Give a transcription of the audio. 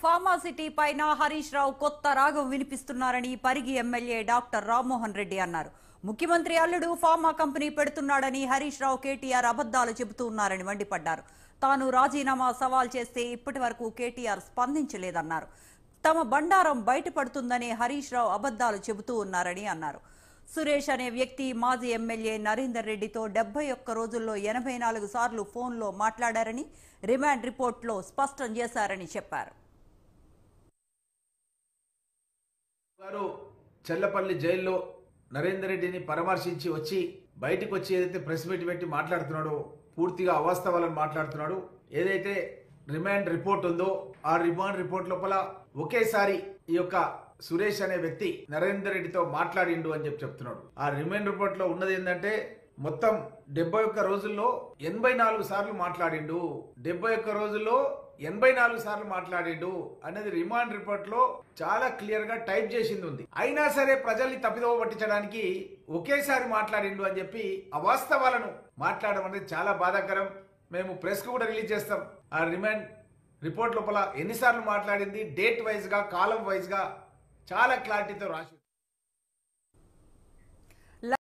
Pharma city పైన హరీష్ రావు కొత్త రాగం వినిపిస్తున్నారని పరిగి ఎమ్మెల్యే డాక్టర్ రామ్మోహన్ రెడ్డి అన్నారు. ముఖ్యమంత్రి అల్లుడు ఫార్మా కంపెనీ పెడుతున్నాడని హరీష్ రావు కేటీఆర్ అబద్దాలు చెబుతూ ఉన్నారని మండిపడ్డారు. తాను రాజీనామా సవాల్ చేస్తే ఇప్పటి వరకు కేటీఆర్ స్పందించలేదన్నారు. తమ బండారం బయటపడుతుందని హరీష్ రావు అబద్దాలు చెబుతూ ఉన్నారని అన్నారు. సురేష్ అనే వ్యక్తి మాజీ ఎమ్మెల్యే నరేందర్ రెడ్డితో 71 రోజుల్లో 84 సార్లు ఫోన్లో మాట్లాడారని రిమాండ్ రిపోర్ట్లో స్పష్టం చేశారని చెప్పారు. చెల్లపల్లి జైల్లో నరేందర్ రెడ్డిని పరామర్శించి వచ్చి బయటకు వచ్చి ఏదైతే ప్రెస్ మీట్ పెట్టి మాట్లాడుతున్నాడో పూర్తిగా అవాస్తవాలను మాట్లాడుతున్నాడు. ఏదైతే రిమాండ్ రిపోర్ట్ ఉందో ఆ రిమాండ్ రిపోర్ట్ లోపల ఒకేసారి ఈ యొక్క సురేష్ అనే వ్యక్తి నరేందర్ రెడ్డితో మాట్లాడిండు అని చెప్తున్నాడు. ఆ రిమాండ్ రిపోర్ట్ లో ఉన్నది ఏంటంటే మొత్తం 71 రోజుల్లో 84 సార్లు మాట్లాడిండు. 71 రోజుల్లో 84 సార్లు మాట్లాడిండు అనేది రిమాండ్ రిపోర్ట్ లో చాలా క్లియర్ గా టైప్ చేసింది ఉంది. అయినా సరే ప్రజల్ని తప్పిదోవ పట్టించడానికి ఒకేసారి మాట్లాడిండు అని చెప్పి అవాస్తవాలను మాట్లాడడం అనేది చాలా బాధాకరం. మేము ప్రెస్ కు కూడా రిలీజ్ చేస్తాం. ఆ రిమాండ్ రిపోర్ట్ లోపల ఎన్నిసార్లు మాట్లాడింది డేట్ వైజ్ గా కాలం వైజ్ గా చాలా క్లారిటీతో రాసి